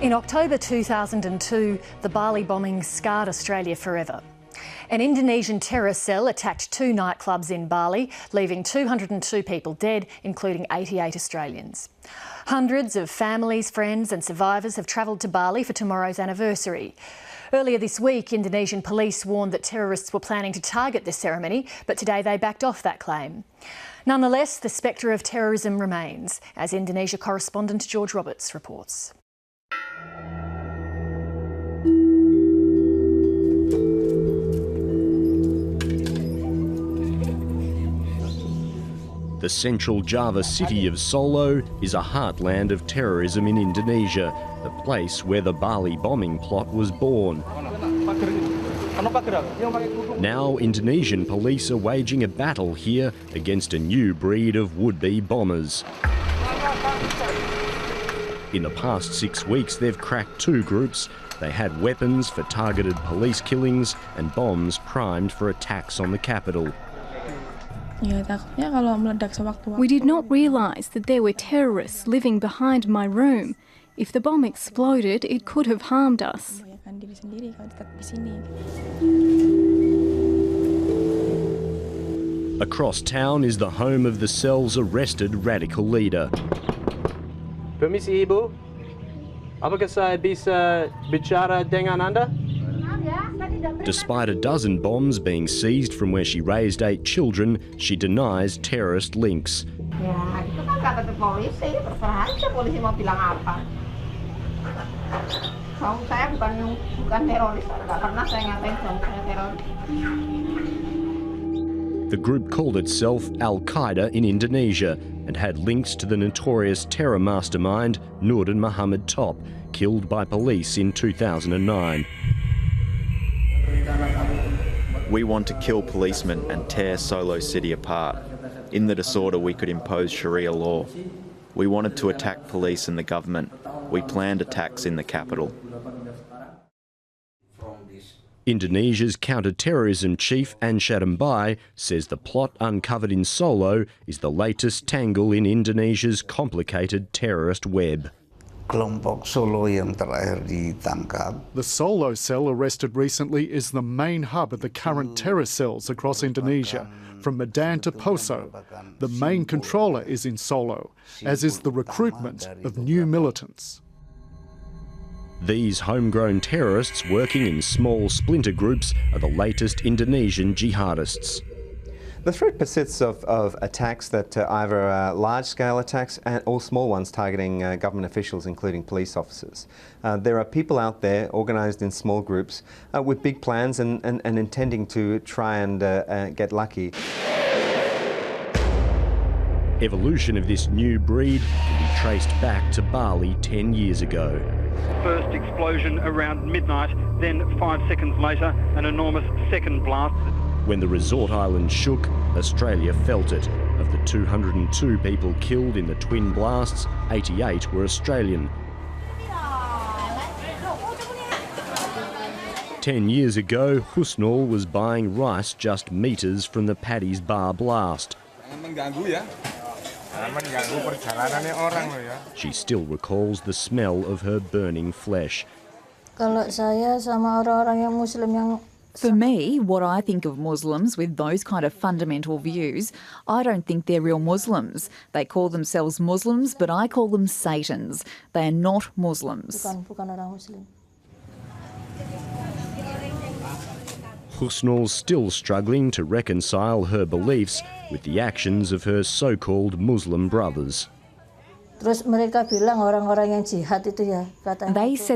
In October 2002, the Bali bombing scarred Australia forever. An Indonesian terror cell attacked 2 nightclubs in Bali, leaving 202 people dead, including 88 Australians. Hundreds of families, friends and survivors have travelled to Bali for tomorrow's anniversary. Earlier this week, Indonesian police warned that terrorists were planning to target the ceremony, but today they backed off that claim. Nonetheless, the spectre of terrorism remains, as Indonesia correspondent George Roberts reports. The central Java city of Solo is a heartland of terrorism in Indonesia, the place where the Bali bombing plot was born. Now Indonesian police are waging a battle here against a new breed of would-be bombers. In the past 6 weeks, they've cracked 2 groups. They had weapons for targeted police killings and bombs primed for attacks on the capital. We did not realise that there were terrorists living behind my room. If the bomb exploded, it could have harmed us. Across town is the home of the cell's arrested radical leader. Permisi Ibu, apakah saya bisa bicara dengan Anda? Despite a dozen bombs being seized from where she raised 8 children, she denies terrorist links. Ya, itu kan kata polisi, terserah aja polisi mau bilang apa. Suami saya bukan teroris, nggak pernah saya ngatain suami saya teroris. The group called itself Al-Qaeda in Indonesia and had links to the notorious terror mastermind Nurdin Muhammad Top, killed by police in 2009. We want to kill policemen and tear Solo City apart. In the disorder, we could impose Sharia law. We wanted to attack police and the government. We planned attacks in the capital. Indonesia's counterterrorism chief Anshar Mbai says the plot uncovered in Solo is the latest tangle in Indonesia's complicated terrorist web. Kelompok Solo yang terakhir ditangkap. The Solo cell arrested recently is the main hub of the current terror cells across Indonesia, from Medan to Poso. The main controller is in Solo, as is the recruitment of new militants. These homegrown terrorists working in small splinter groups are the latest Indonesian jihadists. The threat persists of attacks that either large-scale attacks or small ones targeting government officials, including police officers. There are people out there organised in small groups with big plans and intending to try and get lucky. Evolution of this new breed can be traced back to Bali 10 years ago. First explosion around midnight, then 5 seconds later, an enormous second blast. When the resort island shook, Australia felt it. Of the 202 people killed in the twin blasts, 88 were Australian. 10 years ago, Husnul was buying rice just metres from the Paddy's Bar blast. She still recalls the smell of her burning flesh. For me, what I think of Muslims with those kind of fundamental views, I don't think they're real Muslims. They call themselves Muslims, but I call them Satans. They are not Muslims. Husnul's still struggling to reconcile her beliefs with the actions of her so-called Muslim brothers. They said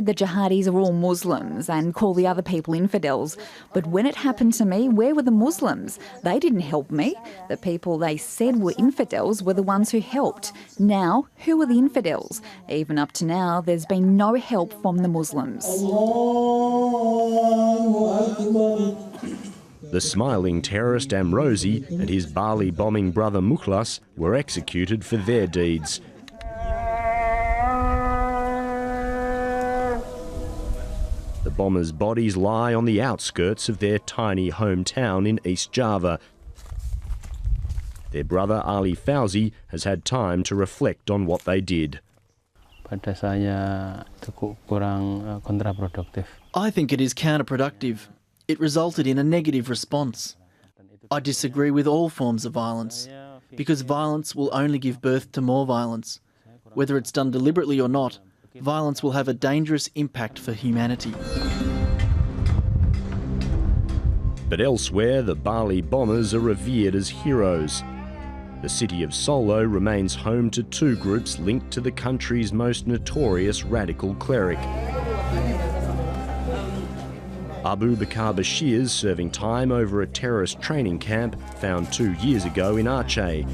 the jihadis are all Muslims and call the other people infidels. But when it happened to me, where were the Muslims? They didn't help me. The people they said were infidels were the ones who helped. Now, who are the infidels? Even up to now, there's been no help from the Muslims. The smiling terrorist Amrozi and his Bali bombing brother Mukhlas were executed for their deeds. The bombers' bodies lie on the outskirts of their tiny hometown in East Java. Their brother Ali Fauzi has had time to reflect on what they did. I think it is counterproductive. It resulted in a negative response. I disagree with all forms of violence, because violence will only give birth to more violence. Whether it's done deliberately or not, violence will have a dangerous impact for humanity. But elsewhere, the Bali bombers are revered as heroes. The city of Solo remains home to two groups linked to the country's most notorious radical cleric. Abu Bakr Bashir's serving time over a terrorist training camp found 2 years ago in Aceh.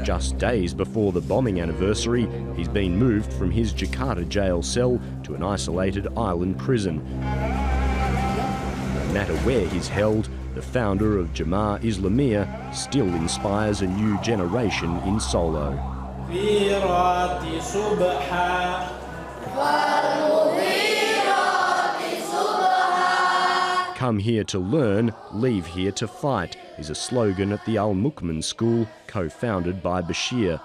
Just days before the bombing anniversary, he's been moved from his Jakarta jail cell to an isolated island prison. No matter where he's held, the founder of Jemaah Islamiyah still inspires a new generation in Solo. Come here to learn, leave here to fight is a slogan at the Al Mukmin school, co-founded by Bashir.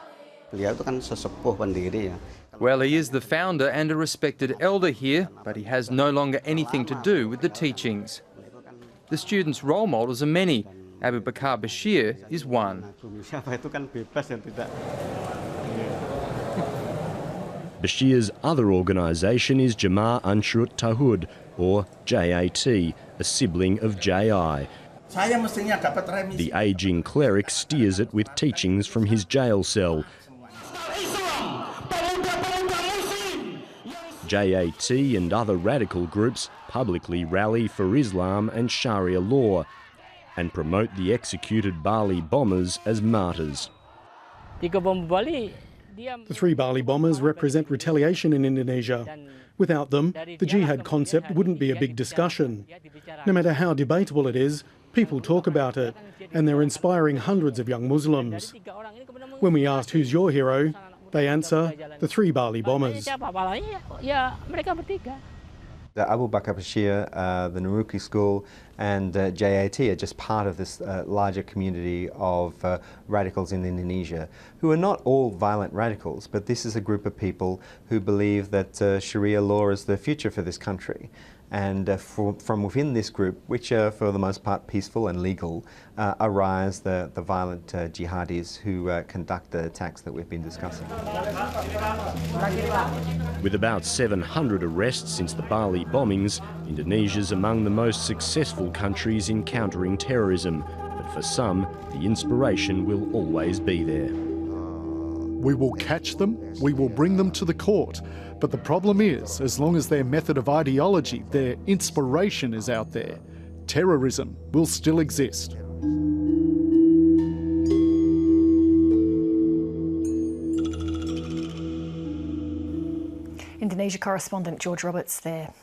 Well, he is the founder and a respected elder here, but he has no longer anything to do with the teachings. The students' role models are many. Abu Bakr Bashir is one. Bashir's other organisation is Jemaah Ansharut Tawhid, or JAT, a sibling of JI. The ageing cleric steers it with teachings from his jail cell. JAT and other radical groups publicly rally for Islam and Sharia law and promote the executed Bali bombers as martyrs. The 3 Bali bombers represent retaliation in Indonesia. Without them, the jihad concept wouldn't be a big discussion. No matter how debatable it is, people talk about it, and they're inspiring hundreds of young Muslims. When we asked who's your hero, they answer, the 3 Bali bombers. The Abu Bakr Bashir, the Naruki school and JAT are just part of this larger community of radicals in Indonesia, who are not all violent radicals, but this is a group of people who believe that Sharia law is the future for this country. And from within this group, which are for the most part peaceful and legal, arise the violent jihadis who conduct the attacks that we've been discussing. With about 700 arrests since the Bali bombings, Indonesia's among the most successful countries in countering terrorism. But for some, the inspiration will always be there. We will catch them, we will bring them to the court. But the problem is, as long as their method of ideology, their inspiration is out there, terrorism will still exist. Indonesia correspondent George Roberts there.